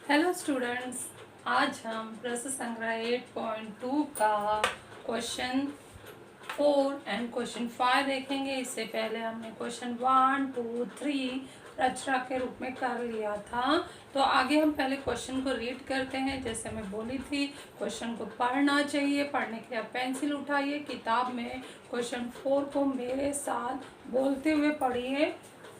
Hello students, आज हम प्रश्न संग्रह 8.2 का क्वेश्चन 4 एंड क्वेश्चन 5 देखेंगे। इससे पहले हमने क्वेश्चन 1, 2, 3 रचना के रूप में कर लिया था। तो आगे हम पहले क्वेश्चन को रीड करते हैं। जैसे मैं बोली थी, क्वेश्चन को पढ़ना चाहिए। पढ़ने के लिए आप पेंसिल उठाइए, किताब में क्वेश्चन 4 को मेरे साथ बोलते हुए पढ़िए।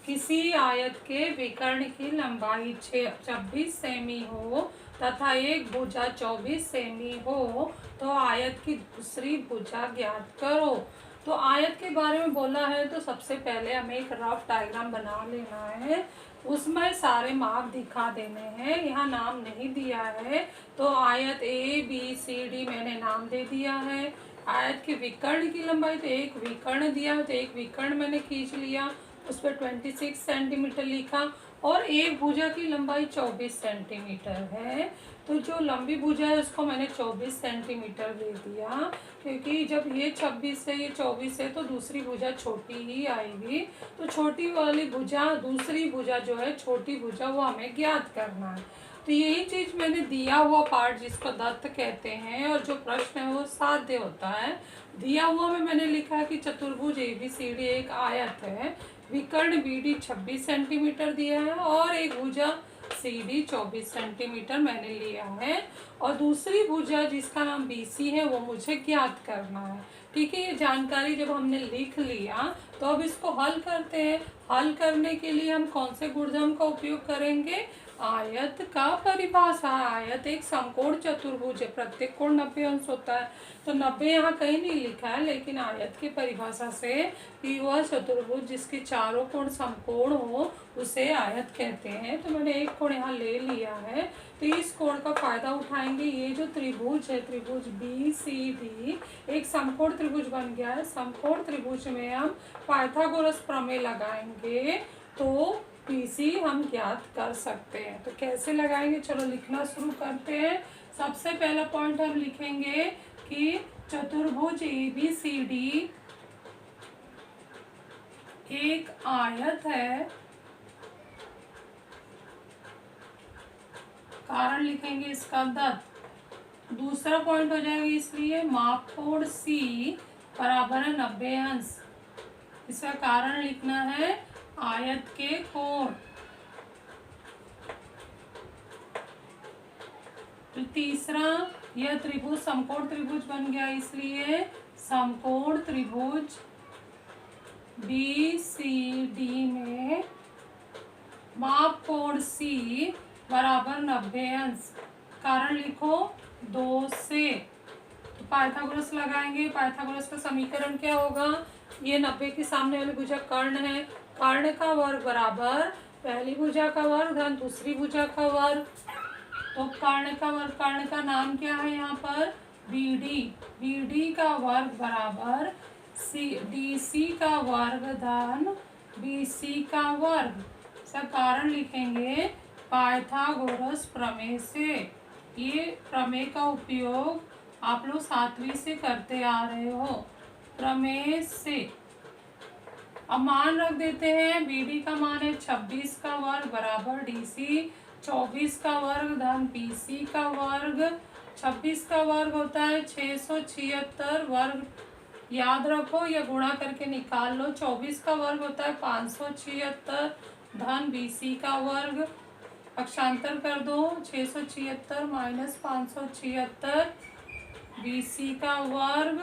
किसी आयत के विकर्ण की लंबाई 26 सेमी हो तथा एक भुजा 24 सेमी हो तो आयत की दूसरी भुजा ज्ञात करो। तो आयत के बारे में बोला है तो सबसे पहले हमें एक रफ डायग्राम बना लेना है। उसमें सारे माप दिखा देने हैं। यहाँ नाम नहीं दिया है तो आयत ABCD मैंने नाम दे दिया है। आयत के विकर्ण की लंबाई तो एक विकर्ण दिया तो एक विकर्ण मैंने खींच लिया, उस पर 26 सेंटीमीटर लिखा और एक भुजा की लंबाई 24 सेंटीमीटर है। तो जो लंबी भुजा है उसको मैंने 24 सेंटीमीटर दे दिया, क्योंकि जब ये 26 है ये 24 है तो दूसरी भुजा छोटी ही आएगी। तो छोटी वाली भुजा, दूसरी भुजा जो है छोटी भुजा, वो हमें ज्ञात करना है। तो यही चीज मैंने दिया हुआ पार्ट जिसको दत्त कहते हैं और जो प्रश्न है वो साध्य होता है। दिया हुआ में मैंने लिखा है कि चतुर्भुज ABCD एक आयत है, विकर्ण BD 26 सेंटीमीटर दिया है और एक भुजा CD 24 सेंटीमीटर मैंने लिया है और दूसरी भुजा जिसका नाम BC है वो मुझे ज्ञात करना है। ठीक है, ये जानकारी जब हमने लिख लिया तो अब इसको हल करते हैं। हल करने के लिए हम कौन से गुणधर्म का उपयोग करेंगे? आयत का परिभाषा। आयत एक समकोण चतुर्भुज है, प्रत्येक कोण 90 अंश होता है। तो 90 यहाँ कहीं नहीं लिखा है, लेकिन आयत की परिभाषा से कि वह चतुर्भुज जिसके चारों कोण समकोण हो उसे आयत कहते हैं। तो मैंने एक कोण यहाँ ले लिया है, तो इस कोण का फायदा उठाएंगे। ये जो त्रिभुज है, त्रिभुज BCD एक समकोण त्रिभुज बन गया है। समकोण त्रिभुज में हम पाइथागोरस प्रमेय लगाएंगे तो BC हम ज्ञात कर सकते हैं। तो कैसे लगाएंगे, चलो लिखना शुरू करते हैं। सबसे पहला पॉइंट हम लिखेंगे कि चतुर्भुज ABCD एक आयत है। कारण लिखेंगे इसका दत्त। दूसरा पॉइंट हो जाएगा इसलिए मापकोण C बराबर है 90 अंश। इसका कारण लिखना है आयत के कोण। तो तीसरा, यह त्रिभुज समकोण त्रिभुज बन गया, इसलिए समकोण त्रिभुज BCD में मापकोण C बराबर 90 अंश। कारण लिखो 2 से। तो पाइथागोरस लगाएंगे। पाइथागोरस का समीकरण क्या होगा? ये 90 के सामने वाली भुजा कर्ण है, कर्ण का वर्ग बराबर पहली भुजा का वर्ग धन दूसरी भुजा का वर्ग। तो कर्ण का वर्ग, कर्ण का नाम क्या है यहाँ पर? BD। BD का वर्ग बराबर DC का वर्ग धन BC का वर्ग। इसका कारण लिखेंगे पाइथागोरस प्रमेय से। ये प्रमेय का उपयोग आप लोग 7वीं से करते आ रहे हो, प्रमेय से। अब मान रख देते हैं। BD का मान है 26 का वर्ग बराबर DC 24 का वर्ग धन BC का वर्ग। 26 का वर्ग होता है 676 वर्ग, याद रखो या गुणा करके निकाल लो। 24 का वर्ग होता है 576 धन BC का वर्ग। अक्षांतर कर दो, 676 माइनस 576 BC का वर्ग।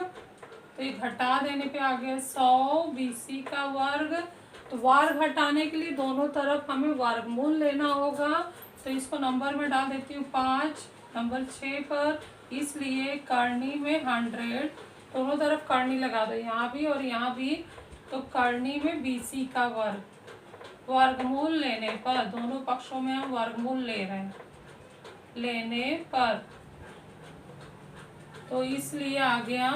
तो ये घटा देने पे आ गया 100 BC का वर्ग। तो वर्ग हटाने के लिए दोनों तरफ हमें वर्गमूल लेना होगा। तो इसको नंबर में डाल देती हूँ 5, नंबर 6 पर। इसलिए करनी में 100, दोनों तरफ करनी लगा दो, यहाँ भी और यहाँ भी। तो करनी में BC का वर्ग। वर्गमूल लेने पर, दोनों पक्षों में हम वर्गमूल ले रहे हैं, लेने पर तो इसलिए आ गया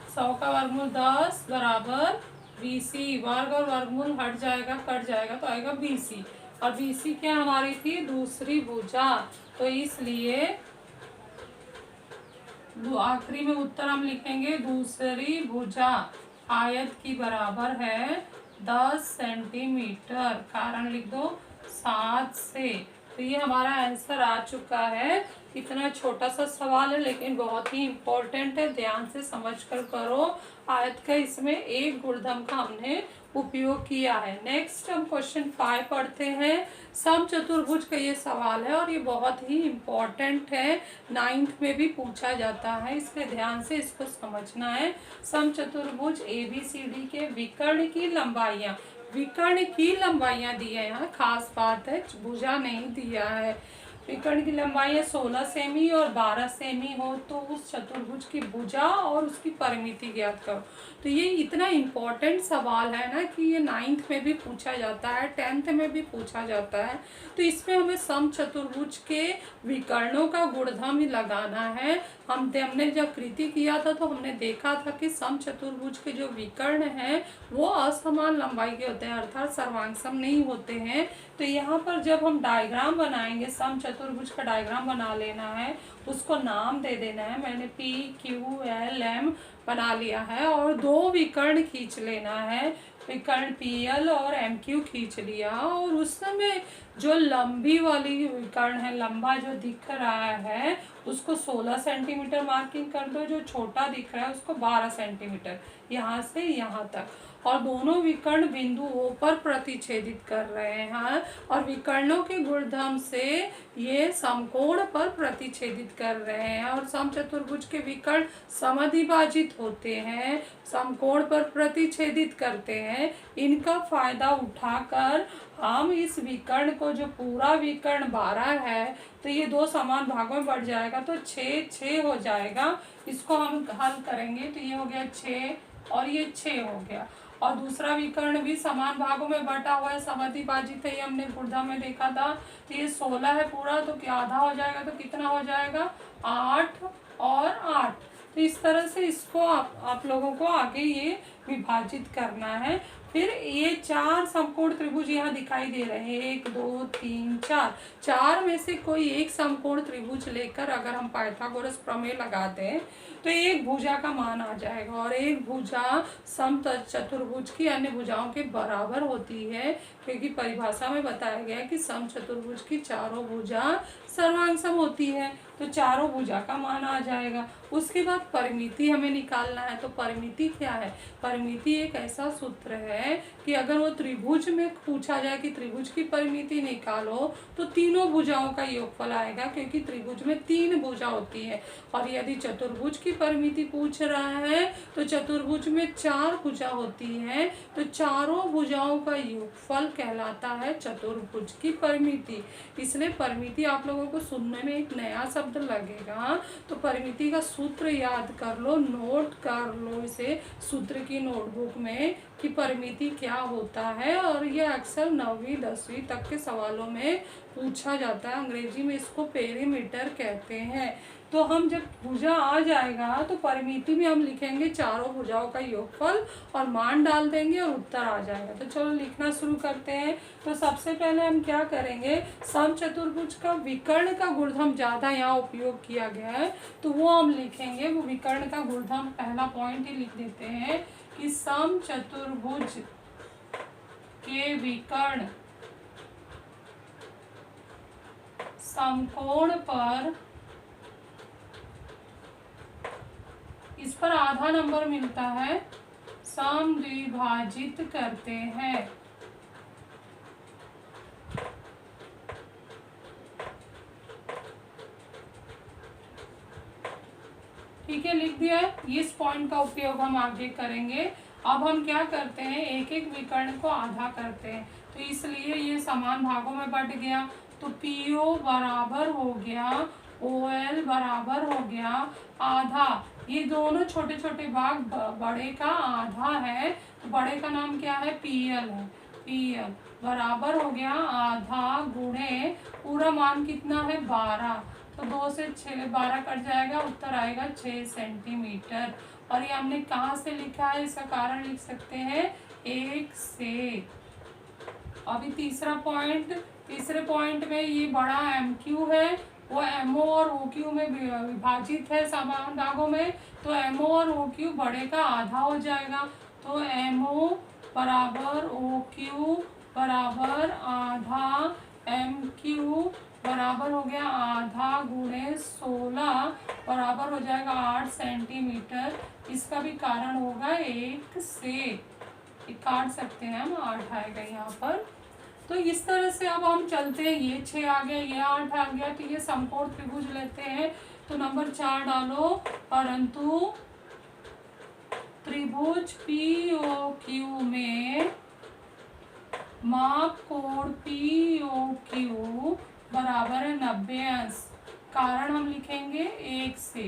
100 का वर्गमूल 10 बराबर BC। वर्ग और वर्गमूल हट जाएगा, कट जाएगा तो आएगा BC। और BC क्या हमारी थी? दूसरी भुजा। तो इसलिए आखिरी में उत्तर हम लिखेंगे दूसरी भुजा आयत की बराबर है 10 सेंटीमीटर। कारण लिख दो 7 से। तो ये हमारा आंसर आ चुका है। इतना छोटा सा सवाल है लेकिन बहुत ही इम्पोर्टेंट है, ध्यान से समझ कर करो। आयत का इसमें एक गुणधर्म का हमने उपयोग किया है। नेक्स्ट हम क्वेश्चन 5 पढ़ते हैं। समचतुर्भुज का ये सवाल है और ये बहुत ही इम्पोर्टेंट है, 9th में भी पूछा जाता है, इसलिए ध्यान से इसको समझना है। समचतुर्भुज ABCD के विकर्ण की लंबाइयाँ, विकर्ण की लंबाइयाँ दी है, यहाँ खास बात है, भुजा नहीं दिया है। विकर्ण की लंबाई 16 सेमी और 12 सेमी हो तो उस चतुर्भुज की भुजा और उसकी परिमिति ज्ञात करो। तो ये इतना इम्पोर्टेंट सवाल है ना कि ये 9th में भी पूछा जाता है, 10th में भी पूछा जाता है। तो इसमें हमें समचतुर्भुज के विकर्णों का गुणधर्म ही लगाना है। हमने जब कृति किया था तो हमने देखा था कि समचतुर्भुज के जो विकर्ण हैं वो असमान लंबाई के होते हैं, अर्थात सर्वांगसम नहीं होते हैं। तो यहाँ पर जब हम डायग्राम बनाएंगे, समचतुर्भुज का डायग्राम बना लेना है, उसको नाम दे देना है। मैंने PQLM बना लिया है और 2 विकर्ण खींच लेना है, विकर्ण PL और MQ खींच लिया। और उस समय जो लंबी वाली विकर्ण है, लंबा जो दिख रहा है उसको 16 सेंटीमीटर मार्किंग कर दो, जो छोटा दिख रहा है उसको 12 सेंटीमीटर, यहाँ से यहाँ तक। और दोनों विकर्ण बिंदुओं पर प्रतिच्छेदित कर रहे हैं और विकर्णों के गुणधर्म से ये समकोण पर प्रतिच्छेदित कर रहे हैं। और समचतुर्भुज के विकर्ण समद्विभाजित होते हैं, समकोण पर प्रतिच्छेदित करते हैं। इनका फायदा उठाकर हम इस विकर्ण को, जो पूरा विकर्ण 12 है तो ये 2 समान भागों में बढ़ जाएगा तो 6 हो जाएगा। इसको हम हल करेंगे तो ये हो गया 6 और ये 6 हो गया। और दूसरा विकर्ण भी समान भागों में बटा हुआ है, समद्विभाजित है, ये हमने गुणधर्म में देखा था। तो ये 16 है पूरा, तो क्या आधा हो जाएगा तो कितना हो जाएगा 8 और 8। तो इस तरह से इसको आप लोगों को आगे ये विभाजित करना है। फिर ये 4 समकोण त्रिभुज यहाँ दिखाई दे रहे हैं, 1 2 3 4, 4 में से कोई एक समकोण त्रिभुज लेकर अगर हम पाइथागोरस प्रमेय लगाते हैं तो एक भुजा का मान आ जाएगा। और एक भुजा समचतुर्भुज की अन्य भुजाओं के बराबर होती है, क्योंकि परिभाषा में बताया गया है कि समचतुर्भुज की चारों भुजा सर्वांगसम होती है, तो चारों भुजा का मान आ जाएगा। उसके बाद परिमिति हमें निकालना है। तो परिमिति क्या है? परिमिति एक ऐसा सूत्र है कि अगर वो त्रिभुज में पूछा जाए कि त्रिभुज की परिमिति निकालो तो तीनों भुजाओं का योगफल आएगा, क्योंकि त्रिभुज में 3 भुजा होती है। और यदि चतुर्भुज की परिमिति पूछ रहा है तो चतुर्भुज में 4 भुजा होती है, तो चारों भुजाओं का योगफल कहलाता है चतुर्भुज की परिमिति। इसलिए परिमिति आप लोगों को सुनने में एक नया शब्द लगेगा, तो परिमिति का सूत्र याद कर लो, नोट कर लो इसे सूत्र की नोटबुक में कि परिमिति क्या होता है। और ये अक्सर 9वीं 10वीं तक के सवालों में पूछा जाता है। अंग्रेजी में इसको पेरीमीटर कहते हैं। तो हम जब भुजा आ जाएगा तो परिमिति में हम लिखेंगे चारों भुजाओं का योगफल और मान डाल देंगे और उत्तर आ जाएगा। तो चलो लिखना शुरू करते हैं। तो सबसे पहले हम क्या करेंगे, समचतुर्भुज का विकर्ण का गुणधर्म ज़्यादा यहाँ उपयोग किया गया है तो वो हम लिखेंगे। वो विकर्ण का गुणधर्म पहला पॉइंट ही लिख देते हैं कि समचतुर्भुज के विकर्ण समकोण पर, इस पर आधा नंबर मिलता है, समद्विभाजित करते हैं। ठीक है, लिख दिया है। इस पॉइंट का उपयोग हम आगे करेंगे। अब हम क्या करते हैं, एक एक विकर्ण को आधा करते हैं, तो इसलिए ये समान भागों में बट गया। तो PO बराबर हो गया OL बराबर हो गया आधा। ये दोनों छोटे छोटे भाग बड़े का आधा है, तो बड़े का नाम क्या है, PL है। PL बराबर हो गया आधा गुणे पूरा मान कितना है 12, तो 2 से 6 12 कट जाएगा, उत्तर आएगा 6 सेंटीमीटर। और ये हमने कहाँ से लिखा है, इसका कारण लिख सकते हैं 1 से। अभी तीसरा पॉइंट, तीसरे पॉइंट में ये बड़ा MQ है, वो MO और OQ में विभाजित है समान भागों में, तो MO और OQ बड़े का आधा हो जाएगा। तो MO बराबर OQ बराबर आधा MQ बराबर हो गया आधा गुणे 16 बराबर हो जाएगा 8 सेंटीमीटर। इसका भी कारण होगा 1 से, काट सकते हैं हम, 8 आएगा यहाँ पर। तो इस तरह से अब हम चलते हैं, ये 6 आ गया, ये 8 आ गया, तो ये समकोण त्रिभुज लेते हैं। तो नंबर 4 डालो, परंतु त्रिभुज POQ में माप कोण POQ बराबर है 90 अंश। कारण हम लिखेंगे 1 से।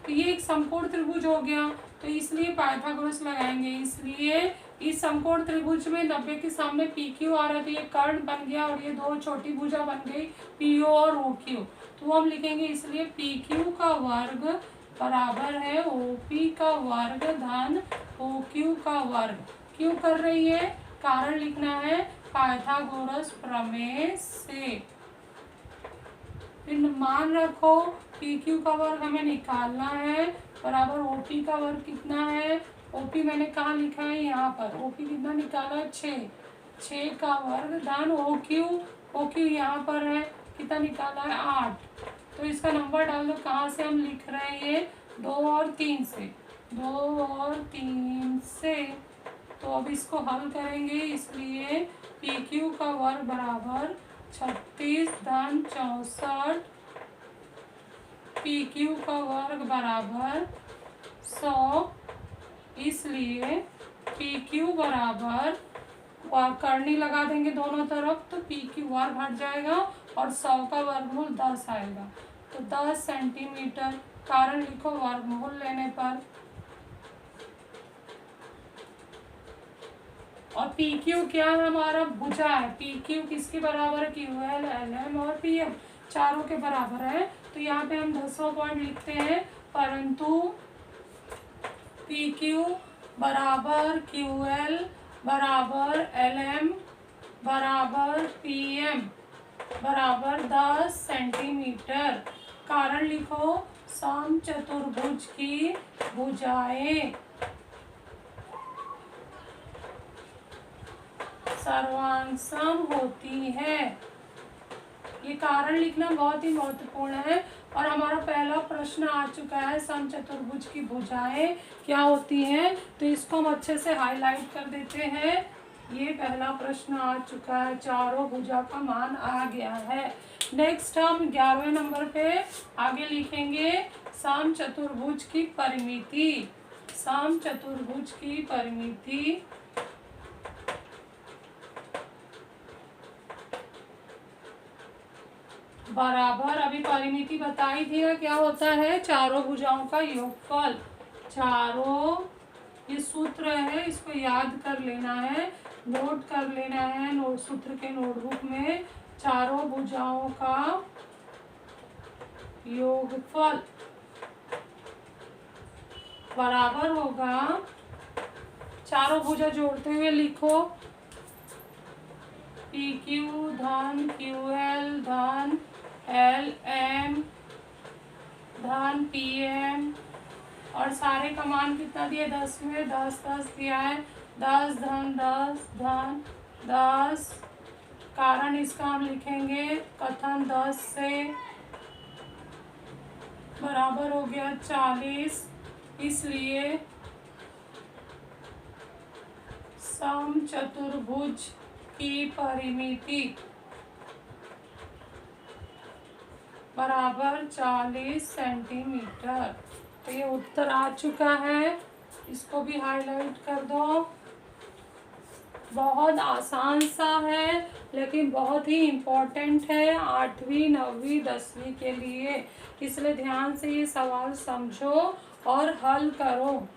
तो ये एक समकोण त्रिभुज हो गया, तो इसलिए पाइथागोरस लगाएंगे। इसलिए इस समकोण त्रिभुज में 90 के सामने PQ आ रहा है, तो ये कर्ण बन गया और ये दो छोटी भुजा बन गई PO और OQ। तो हम लिखेंगे इसलिए PQ का वर्ग बराबर है OP का वर्ग धन OQ का वर्ग। क्यों कर रही है? कारण लिखना है पाइथागोरस प्रमेय से। फिर मान रखो PQ का वर्ग हमें निकालना है, बराबर OP का वर्ग कितना है? OP मैंने कहाँ लिखा है? यहाँ पर। OP कितना निकाला है? 6 का वर्ग धन OQ यहाँ पर है, कितना निकाला है? 8। तो इसका नंबर डाल दो। कहाँ से हम लिख रहे हैं ये? 2 और 3 से, 2 और 3 से। तो अब इसको हल करेंगे, इसलिए PQ का वर्ग बराबर 36 धन 64, PQ का वर्ग बराबर 100। इसलिए PQ बराबर, करनी लगा देंगे दोनों तरफ, तो PQ वर्ग हट जाएगा और 100 का वर्गमूल 10 आएगा। तो 10 सेंटीमीटर। कारण लिखो वर्गमूल लेने पर। और PQ क्या है? हमारा भुजा है। PQ किसके बराबर है? QL, LM और PM चारों के बराबर है। तो यहाँ पे हम 10वां पॉइंट लिखते हैं, परंतु PQ बराबर QL बराबर LM बराबर PM बराबर 10 सेंटीमीटर। कारण लिखो समचतुर्भुज की भुजाएं सर्वांगसम होती है। ये कारण लिखना बहुत ही महत्वपूर्ण है। और हमारा पहला प्रश्न आ चुका है, समचतुर्भुज की भुजाएं क्या होती हैं? तो इसको हम अच्छे से हाईलाइट कर देते हैं। ये पहला प्रश्न आ चुका है, चारों भुजा का मान आ गया है। नेक्स्ट हम 11वें नंबर पे आगे लिखेंगे समचतुर्भुज की परिमिति। समचतुर्भुज की परिमिति बराबर, अभी परिमिति बताई थी ना, क्या होता है? चारों भुजाओं का योगफल। चारों, ये सूत्र है, इसको याद कर लेना है, नोट कर लेना है सूत्र के नोटबुक में। चारों भुजाओं का योगफल बराबर होगा, चारों भुजा जोड़ते हुए लिखो, PQ धन QL धन LM धन PM, और सारे का मान कितना दिया? 10 में 10 10 दिया है। 10 धन 10 धन 10। कारण इसका हम लिखेंगे कथन 10 से बराबर हो गया 40। इसलिए समचतुर्भुज की परिमिति बराबर 40 सेंटीमीटर। तो ये उत्तर आ चुका है, इसको भी हाईलाइट कर दो। बहुत आसान सा है, लेकिन बहुत ही इम्पोर्टेंट है 8वीं 9वीं 10वीं के लिए। इसलिए ध्यान से ये सवाल समझो और हल करो।